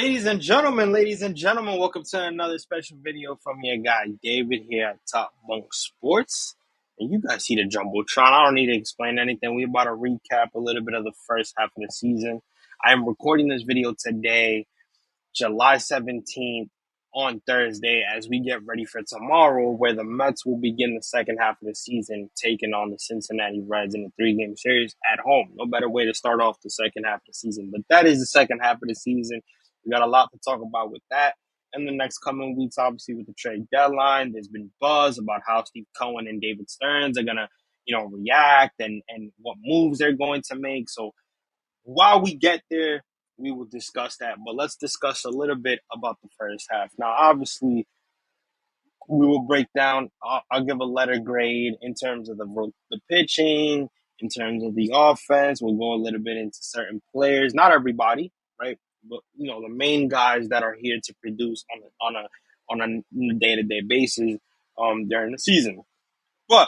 Ladies and gentlemen, welcome to another special video from your guy David here at Top Bunk Sports. And you guys see the Jumbotron. I don't need to explain anything. We're about to recap a little bit of the first half of the season. I am recording this video today, July 17th, on Thursday, as we get ready for tomorrow, where the Mets will begin the second half of the season, taking on the Cincinnati Reds in a three-game series at home. No better way to start off the second half of the season. But that is the second half of the season. We got a lot to talk about with that. In the next coming weeks, obviously, with the trade deadline, there's been buzz about how Steve Cohen and David Stearns are gonna, react and what moves they're going to make. So while we get there, we will discuss that. But let's discuss a little bit about the first half. Now, obviously, we will break down. I'll give a letter grade in terms of the pitching, in terms of the offense. We'll go a little bit into certain players, not everybody, right? But the main guys that are here to produce on a day to day basis during the season. But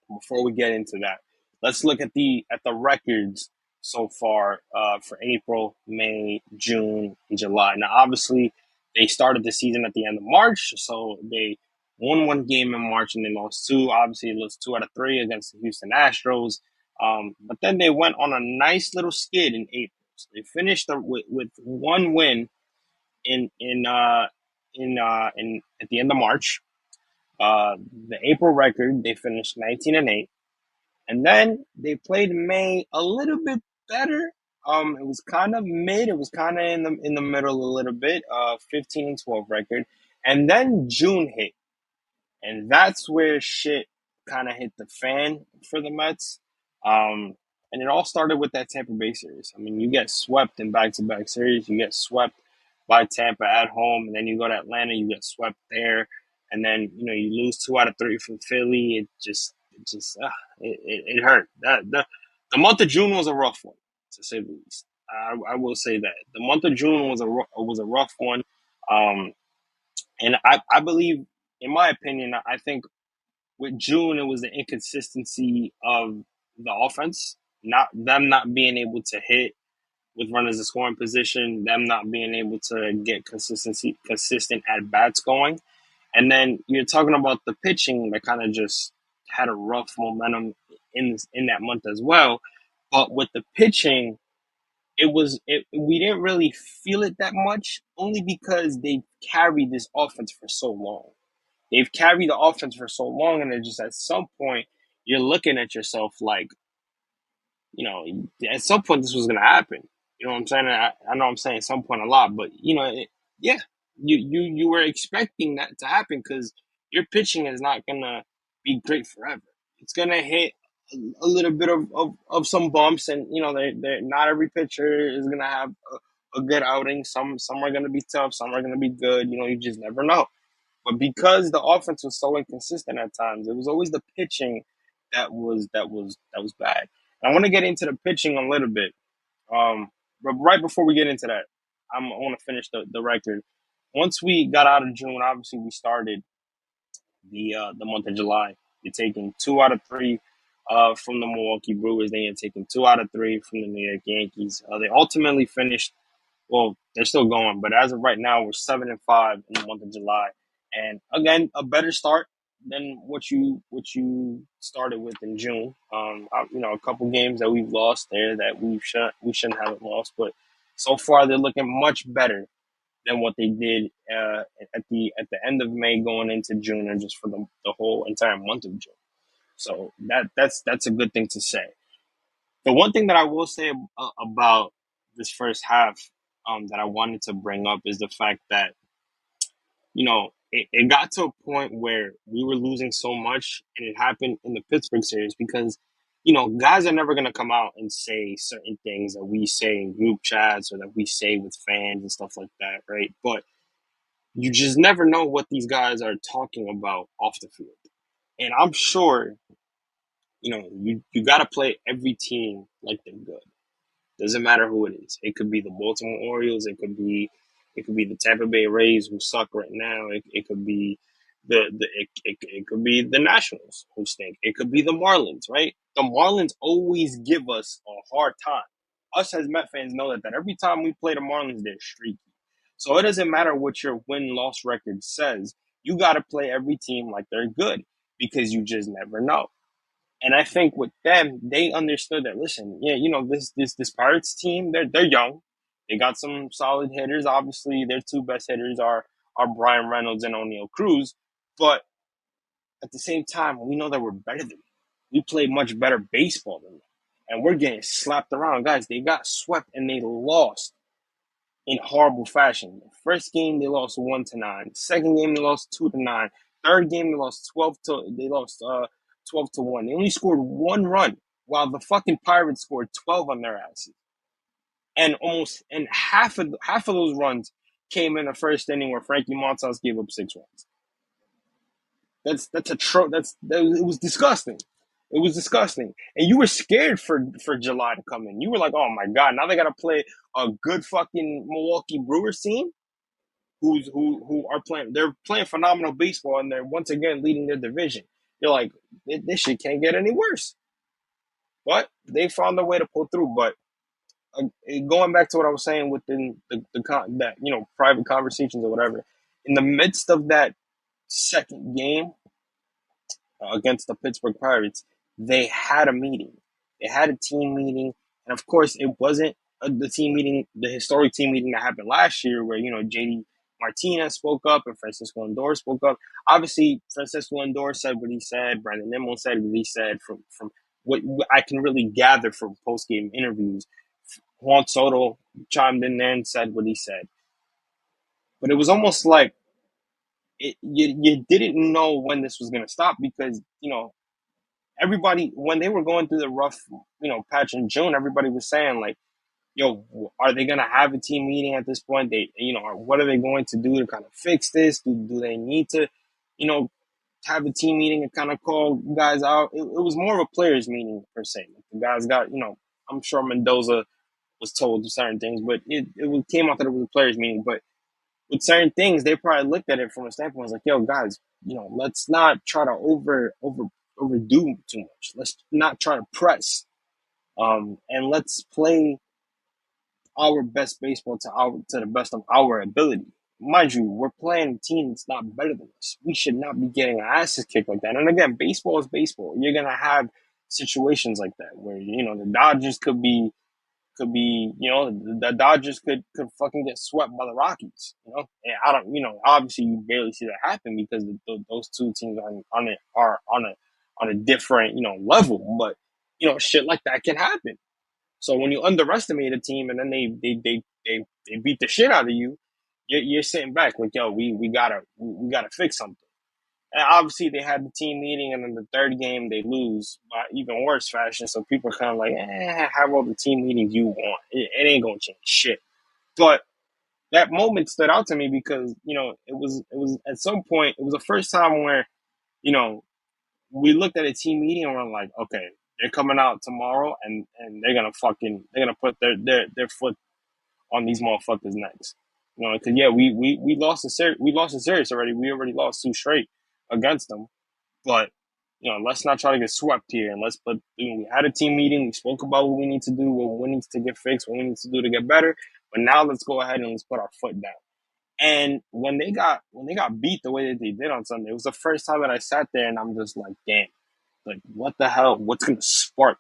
before we get into that, let's look at the records so far for April, May, June, and July. Now, obviously, they started the season at the end of March, so they won one game in March and they lost two. Obviously, it lost 2 out of 3 against the Houston Astros. But then they went on a nice little skid in April. So they finished with one win in at the end of March. The April record, they finished 19-8. And then they played May a little bit better. It was kind of mid. It was kind of in the middle a little bit. 15-12 record, and then June hit, and that's where shit kind of hit the fan for the Mets. And it all started with that Tampa Bay series. I mean, you get swept in back-to-back series. You get swept by Tampa at home, and then you go to Atlanta. You get swept there, and then you lose 2 out of 3 from Philly. It hurt. The month of June was a rough one, to say the least. I will say that the month of June was a rough one, and I believe, in my opinion, I think with June it was the inconsistency of the offense, not being able to hit with runners in scoring position, them not being able to get consistent at bats going. And then you're talking about the pitching that kind of just had a rough momentum in that month as well. But with the pitching, we didn't really feel it that much, only because they carried this offense for so long. They've carried the offense for so long, and it just at some point you're looking at yourself like, at some point this was gonna happen. You know what I'm saying? I know I'm saying at some point a lot, but yeah, you were expecting that to happen because your pitching is not gonna be great forever. It's gonna hit a little bit of some bumps, and they not every pitcher is gonna have a good outing. Some are gonna be tough, some are gonna be good. You just never know. But because the offense was so inconsistent at times, it was always the pitching that was bad. And I want to get into the pitching a little bit. But right before we get into that, I want to finish the record. Once we got out of June, obviously we started the month of July. You're taking 2 out of 3 from the Milwaukee Brewers. Then you're taking 2 out of 3 from the New York Yankees. They ultimately finished. Well, they're still going, but as of right now, we're 7-5 in the month of July. And again, a better start than what you started with in June. A couple games that we've lost there that we shouldn't have lost, but so far they're looking much better than what they did at the end of May going into June, and just for the whole entire month of June. So that's a good thing to say. The one thing that I will say about this first half that I wanted to bring up is the fact that it got to a point where we were losing so much, and it happened in the Pittsburgh series because, guys are never going to come out and say certain things that we say in group chats or that we say with fans and stuff like that, right? But you just never know what these guys are talking about off the field. And I'm sure, you got to play every team like they're good. Doesn't matter who it is. It could be the Baltimore Orioles. It could be the Tampa Bay Rays, who suck right now. It could be it could be the Nationals, who stink. It could be the Marlins, right? The Marlins always give us a hard time. us as Met fans know that every time we play the Marlins, they're streaky. So it doesn't matter what your win loss record says. You got to play every team like they're good because you just never know. And I think with them, they understood that. Listen, yeah, this Pirates team, they're young. They got some solid hitters. Obviously, their two best hitters are Brian Reynolds and O'Neal Cruz. But at the same time, we know that we're better than them. We play much better baseball than them, and we're getting slapped around, guys. They got swept and they lost in horrible fashion. The first game they lost 1-9. Second game they lost 2-9. Third game they lost 12-1. They only scored one run, while the fucking Pirates scored 12 on their asses. And half of those runs came in the first inning where Frankie Montas gave up 6 runs. It was disgusting. It was disgusting, and you were scared for July to come in. You were like, "Oh my god, now they got to play a good fucking Milwaukee Brewers team, who are playing. They're playing phenomenal baseball, and they're once again leading their division." You're like, "This shit can't get any worse." But they found a way to pull through. But going back to what I was saying within that private conversations or whatever, in the midst of that second game against the Pittsburgh Pirates, they had a meeting. They had a team meeting, and of course, it wasn't the team meeting, the historic team meeting that happened last year, where JD Martinez spoke up and Francisco Lindor spoke up. Obviously, Francisco Lindor said what he said. Brandon Nimmo said what he said. From what I can really gather from post game interviews, Juan Soto chimed in there and said what he said. But it was almost like you didn't know when this was going to stop because everybody, when they were going through the rough, patch in June, everybody was saying like, "Yo, are they gonna have a team meeting at this point? What are they going to do to kind of fix this? Do they need to, you know, have a team meeting and kind of call guys out?" It was more of a players meeting per se. Like the guys got, I'm sure Mendoza was told certain things, but it came out that it was a players meeting. But with certain things, they probably looked at it from a standpoint like, "Yo, guys, let's not try to overdo too much. Let's not try to press, and let's play our best baseball to the best of our ability." Mind you, we're playing a team that's not better than us. We should not be getting our asses kicked like that. And again, baseball is baseball. You're gonna have situations like that where the Dodgers the Dodgers could fucking get swept by the Rockies. And I don't, obviously you barely see that happen because those two teams are on a different level. But shit like that can happen. So when you underestimate a team and then they beat the shit out of you, you're sitting back like, "Yo, we gotta fix something." And obviously they had the team meeting, and then the third game they lose by even worse fashion. So people are kind of like, "Have all the team meetings you want. It ain't gonna change shit." But that moment stood out to me because it was at some point it was the first time where you know we looked at a team meeting and we're like, "Okay, they're coming out tomorrow and they're gonna put their foot on these motherfuckers' necks." Because yeah, we lost a series already. We already lost two straight against them. But let's not try to get swept here. And let's put. We had a team meeting. We spoke about what we need to do, what needs to get fixed, what we need to do to get better. But now let's go ahead and let's put our foot down. And when they got beat the way that they did on Sunday, it was the first time that I sat there and I'm just like, damn, like what the hell? What's gonna spark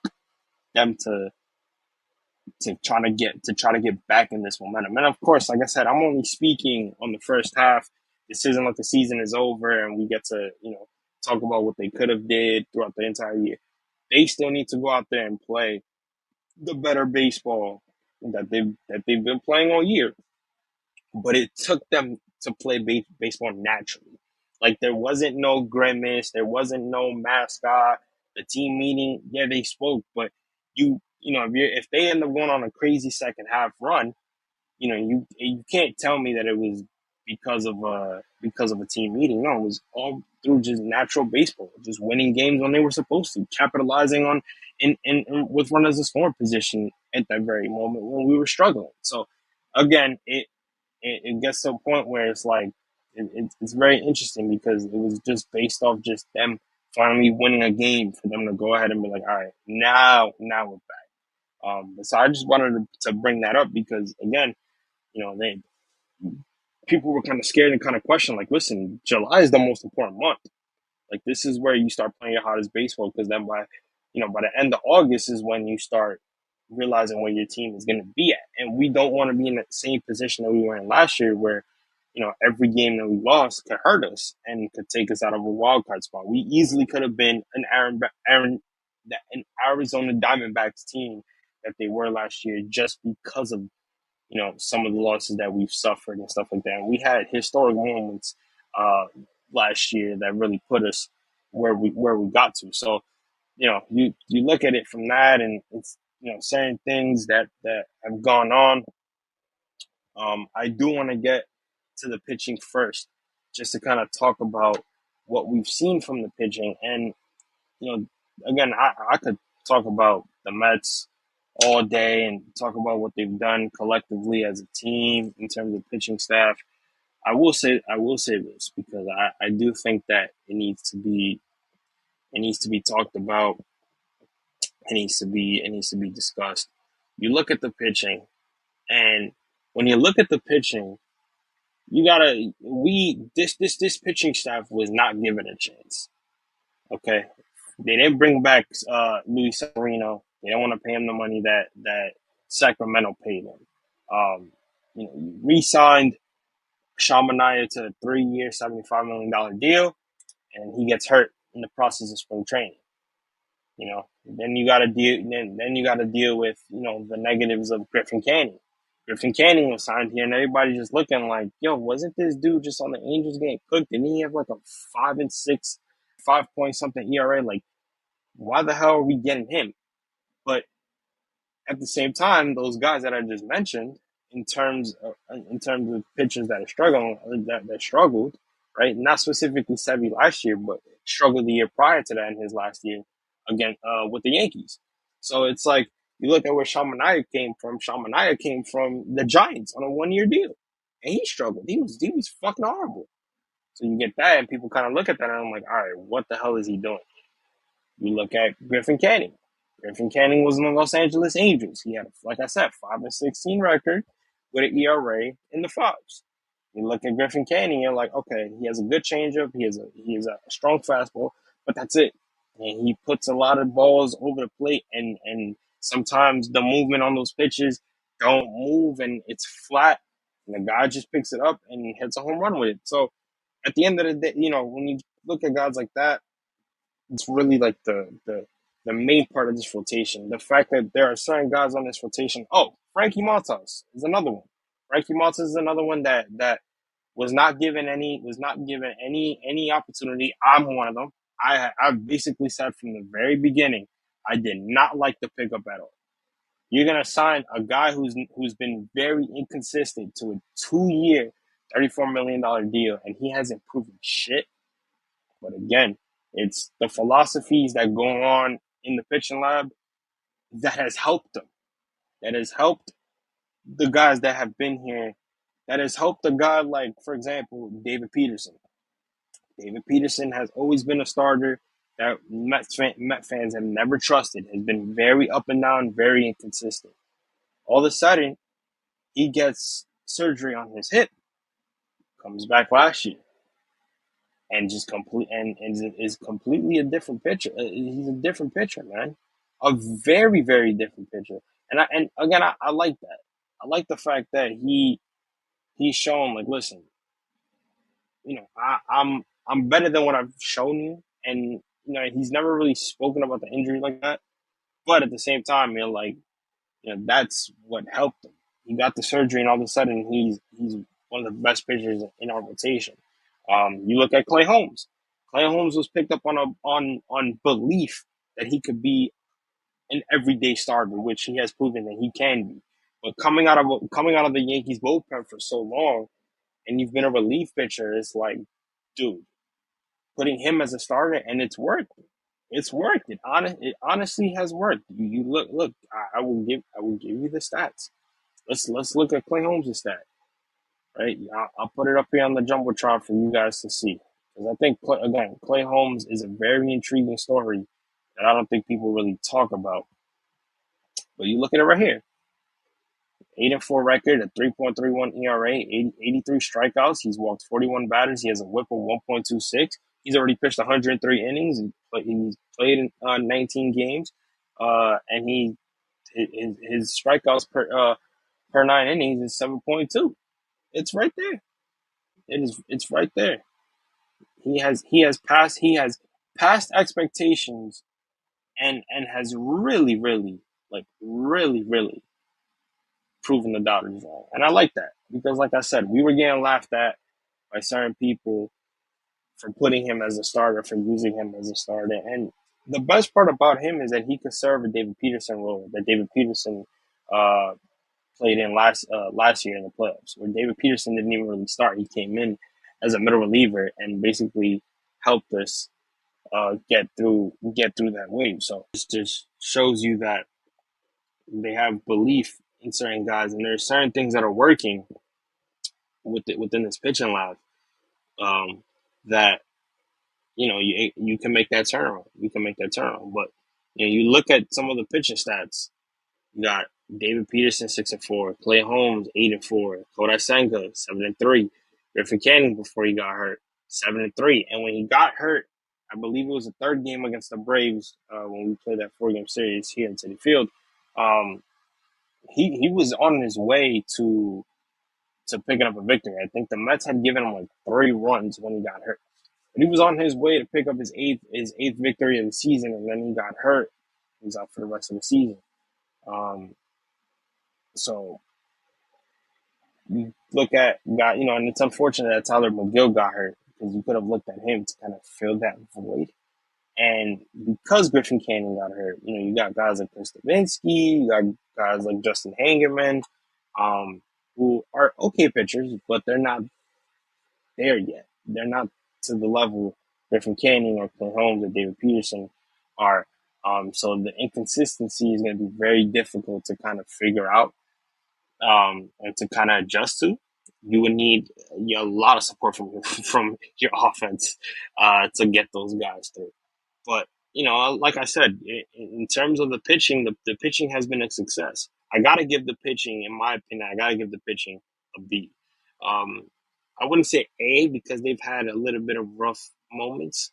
them to try to get back in this momentum? And of course, like I said, I'm only speaking on the first half. This isn't like the season is over and we get to talk about what they could have did throughout the entire year. They still need to go out there and play the better baseball that they've been playing all year. But it took them to play baseball naturally. Like there wasn't no grimace, there wasn't no mascot. The team meeting, yeah, they spoke, but if they end up going on a crazy second half run, you can't tell me that it was because of a team meeting. No, it was all through just natural baseball, just winning games when they were supposed to, capitalizing on in with runners in scoring position at that very moment when we were struggling. So again, it gets to a point where it's like it's very interesting because it was just based off just them finally winning a game for them to go ahead and be like, "All right, now we're back." So I just wanted to bring that up because again, they people were kind of scared and kind of questioned, like, listen, July is the most important month. Like this is where you start playing your hottest baseball because then by the end of August is when you start realizing where your team is going to be at, and we don't want to be in the same position that we were in last year, where every game that we lost could hurt us and could take us out of a wild card spot. We easily could have been an Arizona Diamondbacks team that they were last year just because of some of the losses that we've suffered and stuff like that. And we had historic moments uh, last year that really put us where we got to. So you look at it from that, and it's certain things that have gone on. I do want to get to the pitching first, just to kind of talk about what we've seen from the pitching. And again, I could talk about the Mets all day and talk about what they've done collectively as a team in terms of pitching staff. I will say this because I do think that it needs to be talked about. It needs to be discussed. You look at the pitching, and when you look at the pitching, you gotta we this pitching staff was not given a chance. Okay, they didn't bring back Luis Severino. They don't want to pay him the money that Sacramento paid him. You re-signed Sean Manaea to a 3-year, $75 million deal, and he gets hurt in the process of spring training. Then you got to deal. Then you got to deal with the negatives of Griffin Canning. Griffin Canning was signed here, and everybody just looking like, yo, wasn't this dude just on the Angels getting cooked? Didn't he have like a 5-6, 5 point something ERA? Like, why the hell are we getting him? But at the same time, those guys that I just mentioned, in terms of pitchers that are struggling, that struggled, right? Not specifically Sevy last year, but struggled the year prior to that in his last year again with the Yankees. So it's like you look at where Sean Manaea came from. Sean Manaea came from the Giants on a 1-year deal, and he struggled. He was fucking horrible. So you get that, and people kind of look at that, and I'm like, all right, what the hell is he doing? You look at Griffin Canning. Griffin Canning was in the Los Angeles Angels. He had, like I said, 5-16 record with an ERA in the fives. You look at Griffin Canning, you're like, okay, he has a good changeup, he has a strong fastball, but that's it. And he puts a lot of balls over the plate, and sometimes the movement on those pitches don't move, and it's flat, and the guy just picks it up and hits a home run with it. So at the end of the day, when you look at guys like that, it's really like the main part of this rotation. The fact that there are certain guys on this rotation. Oh, Frankie Montas is another one. Frankie Montas is another one that was not given any opportunity. I'm one of them. I basically said from the very beginning, I did not like the pickup at all. You're gonna sign a guy who's been very inconsistent to a 2-year, $34 million deal, and he hasn't proven shit. But again, it's the philosophies that go on in the pitching lab that has helped them. That has helped the guys that have been here. That has helped a guy like, for example, David Peterson. David Peterson has always been a starter that Met fans have never trusted. Has been very up and down, very inconsistent. All of a sudden, he gets surgery on his hip. Comes back last year. And just is completely a different pitcher. He's a different pitcher, man. A very, very different pitcher. And again, I like that. I like the fact that he's shown, like, listen, I'm better than what I've shown you, and he's never really spoken about the injury like that. But at the same time, like, that's what helped him. He got the surgery, and all of a sudden, he's one of the best pitchers in our rotation. You look at Clay Holmes. Clay Holmes was picked up on belief that he could be an everyday starter, which he has proven that he can be. But coming out of the Yankees bullpen for so long, and you've been a relief pitcher, it's like, dude, putting him as a starter, and it's worked. It's worked. It honestly has worked. You look. I will give you the stats. Let's look at Clay Holmes' stat. Right, I'll put it up here on the jumbotron for you guys to see. Because I think Clay Holmes is a very intriguing story that I don't think people really talk about. But you look at it right here: 8-4 record, a 3.31 ERA, 83 strikeouts. He's walked 41 batters. He has a WHIP of 1.26. He's already pitched 103 innings. He's played in 19 games, and his strikeouts per 9 innings is 7.2. It's right there. It's right there. He has passed expectations, and has really proven the Dodgers wrong. And I like that because, like I said, we were getting laughed at by certain people for putting him as a starter, for using him as a starter. And the best part about him is that he could serve a David Peterson role that David Peterson uh, played in last year in the playoffs, where David Peterson didn't even really start. He came in as a middle reliever and basically helped us get through that wave. So it just shows you that they have belief in certain guys, and there's certain things that are working within this pitching lab, um, that you can make that turnaround. You can make that turnaround, but you look at some of the pitching stats. You got David Peterson 6-4, Clay Holmes 8-4, Kodai Senga 7-3, Griffin Canning before he got hurt 7-3, and when he got hurt, I believe it was the third game against the Braves, when we played that 4-game series here in Citi Field. Um, he was on his way to picking up a victory. I think the Mets had given him like 3 runs when he got hurt. But he was on his way to pick up his eighth victory of the season, and then he got hurt. He was out for the rest of the season. Um, so you look at and it's unfortunate that Tyler McGill got hurt because you could have looked at him to kind of fill that void. And because Griffin Canning got hurt, you got guys like Chris Stavinsky, you got guys like Justin Hangerman, who are okay pitchers, but they're not there yet. They're not to the level Griffin Canning or Clint Holmes or David Peterson are. So the inconsistency is going to be very difficult to kind of figure out, and to kind of adjust to. You would need a lot of support from from your offense to get those guys through. But like I said, in terms of the pitching, the pitching has been a success. I gotta give the pitching, in my opinion, I gotta give the pitching a B. Um, I wouldn't say A because they've had a little bit of rough moments.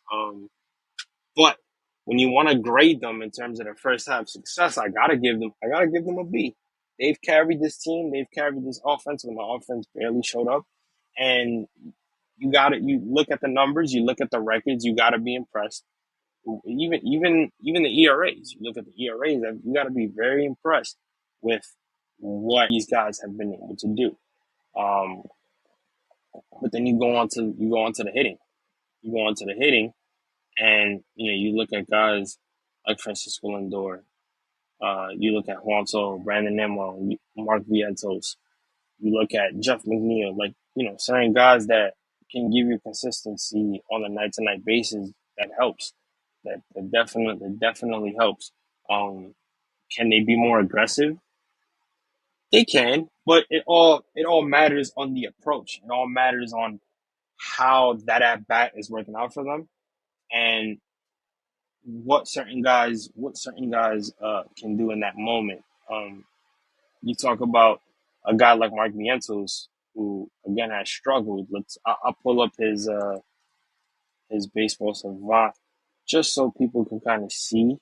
But when you want to grade them in terms of their first half success, I gotta give them a B. They've carried this team. They've carried this offense when the offense barely showed up, and you look at the numbers, you look at the records, you gotta be impressed. Even the ERAs. You look at the ERAs, you got to be very impressed with what these guys have been able to do. Um, but then you go on to the hitting. You go on to the hitting, and you look at guys like Francisco Lindor. You look at Juan Soto, Brandon Nimmo, Mark Vientos. You look at Jeff McNeil, like certain guys that can give you consistency on a night to night basis. That helps. That definitely helps. Um, can they be more aggressive? They can, but it all matters on the approach. It all matters on how that at bat is working out for them, and what certain guys can do in that moment. You talk about a guy like Mark Vientos, who again has struggled. I'll pull up his baseball savant just so people can kind of see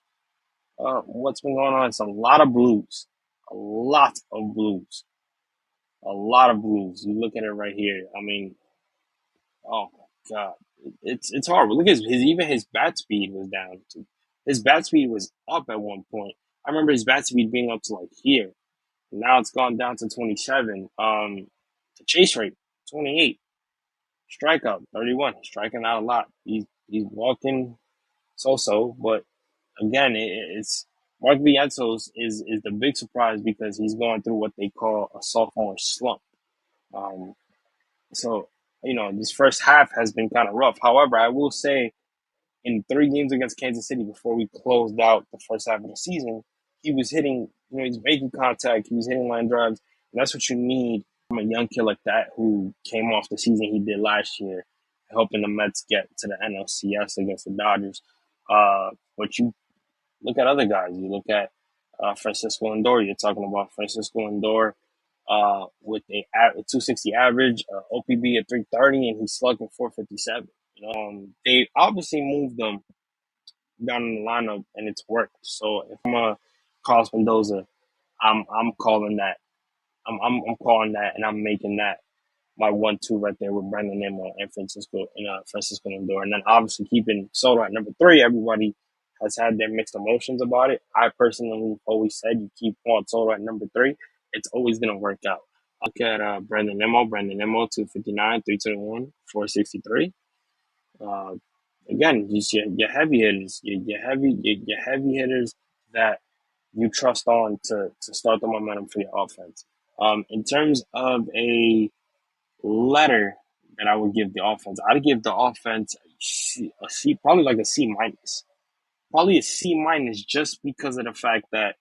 what's been going on. It's a lot of blues, a lot of blues, a lot of blues. You look at it right here. I mean, oh my god, it's horrible. Look at his bat speed was down. His bat speed was up at one point. I remember his bat speed being up to like here. Now it's gone down to 27. The chase rate 28. Strikeout 31. He's striking out a lot. He's walking so, but again, it's Mark Vientos is the big surprise because he's going through what they call a sophomore slump. Um, so this first half has been kind of rough. However, I will say in 3 games against Kansas City before we closed out the first half of the season, he was hitting. He's making contact. He was hitting line drives. And that's what you need from a young kid like that who came off the season he did last year, helping the Mets get to the NLCS against the Dodgers. But you look at other guys. You look at Francisco Lindor. You're talking about Francisco Lindor with a 260 average, OPB at 330, and he's slugging 457. They obviously moved them down in the lineup, and it's worked. So if I'm a Carlos Mendoza, I'm calling that. I'm calling that, and I'm making that my 1-2 right there with Brandon Nimmo and Francisco Lindor, and then obviously keeping Soto at number 3. Everybody has had their mixed emotions about it. I personally always said you keep Juan Soto at number 3, it's always gonna work out. Look at Brandon Nimmo. Brandon Nimmo 259, 321, 463. Uh, Again, just your heavy hitters, your heavy hitters that you trust on to start the momentum for your offense. In terms of a letter that I would give the offense, I'd give the offense a C, probably like a C minus, probably a C minus, just because of the fact that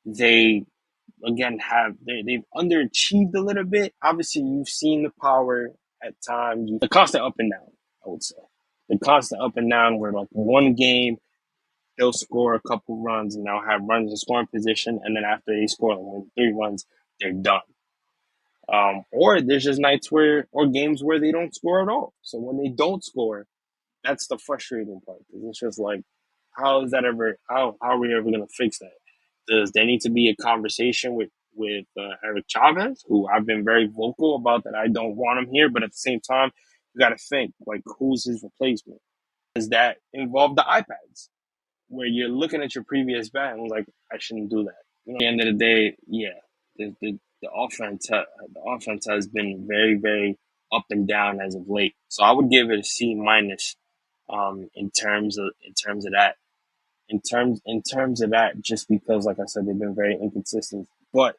they again they've underachieved a little bit. Obviously, you've seen the power at times, the constant up and down. I would say the constant up and down, where like one game they'll score a couple runs and they'll have runs in scoring position, and then after they score like 3 runs, they're done. Or there's just nights where, or games where they don't score at all. So when they don't score, that's the frustrating part. Because it's just like, how is that ever? How are we ever going to fix that? Does there need to be a conversation with Eric Chavez, who I've been very vocal about that I don't want him here, but at the same time, you got to think like, who's his replacement? Does that involve the iPads, where you're looking at your previous bat and like, I shouldn't do that. At the end of the day, yeah, the offense has been very, very up and down as of late. So I would give it a C minus, in terms of that. In terms of that, just because, like I said, they've been very inconsistent. But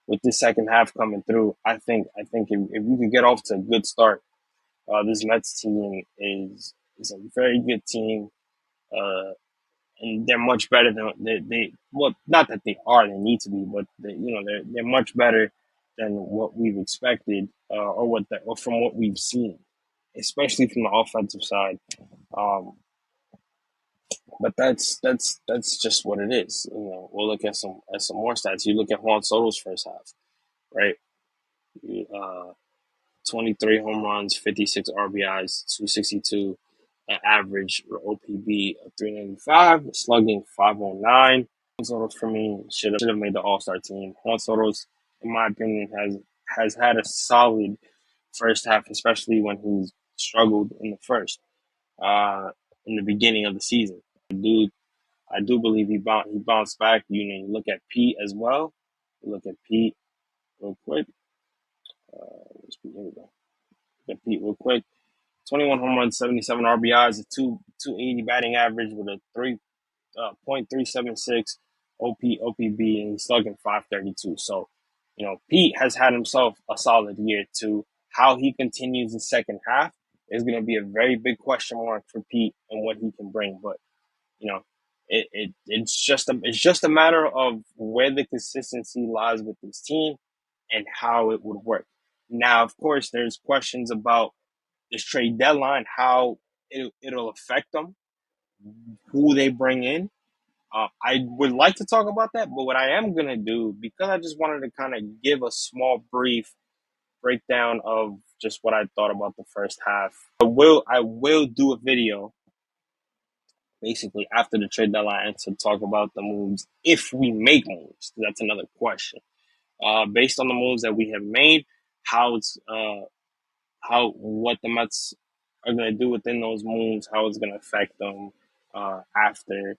with this second half coming through, I think if you could get off to a good start, this Mets team is a very good team. Uh, and they're much better than they well, not that they are, they need to be, but they're much better than what we've expected, or from what we've seen, especially from the offensive side. Um, but that's just what it is. We'll look at some more stats. You look at Juan Soto's first half, right? Uh, 23 home runs, 56 RBIs, 262 average, OPB of 395, slugging 509. Juan Soto's, for me, should have made the All Star team. Juan Soto's, in my opinion, has had a solid first half, especially when he struggled in the first, in the beginning of the season. I do believe he bounced back. You look at Pete as well. You look at Pete real quick. Here we go. Look at Pete real quick. 21 home runs, 77 RBIs, a 280 batting average with a 3.376 OPB, and he's slugging 532. So, Pete has had himself a solid year too. How he continues the second half is going to be a very big question mark for Pete and what he can bring. But you know, it's just a matter of where the consistency lies with this team and how it would work. Now, of course, there's questions about this trade deadline, how it'll affect them, who they bring in. I would like to talk about that, but what I am gonna do, because I just wanted to kind of give a small brief breakdown of just what I thought about the first half. I will do a video basically after the trade deadline to talk about the moves, if we make moves. That's another question. Based on the moves that we have made, how it's what the Mets are going to do within those moves, how it's going to affect them after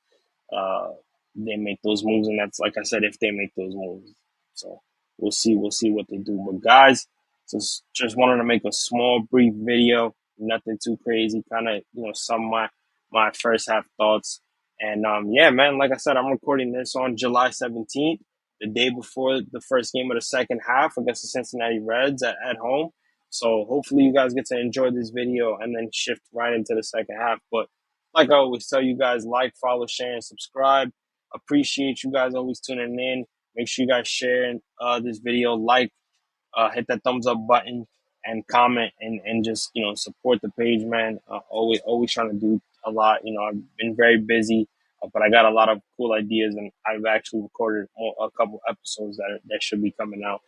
uh, they make those moves, and that's, like I said, if they make those moves. So we'll see what they do. But guys, just wanted to make a small, brief video, nothing too crazy, kind of some of my first half thoughts. And yeah, man, like I said, I'm recording this on July 17th, the day before the first game of the second half against the Cincinnati Reds at home. So hopefully you guys get to enjoy this video and then shift right into the second half. But like I always tell you guys, like, follow, share, and subscribe. Appreciate you guys always tuning in. Make sure you guys share this video, hit that thumbs up button, and comment, and just support the page, man. Always trying to do a lot. I've been very busy. But I got a lot of cool ideas, and I've actually recorded a couple episodes that should be coming out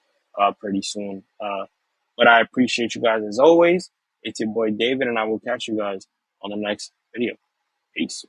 pretty soon. But I appreciate you guys as always. It's your boy David, and I will catch you guys on the next video. Peace.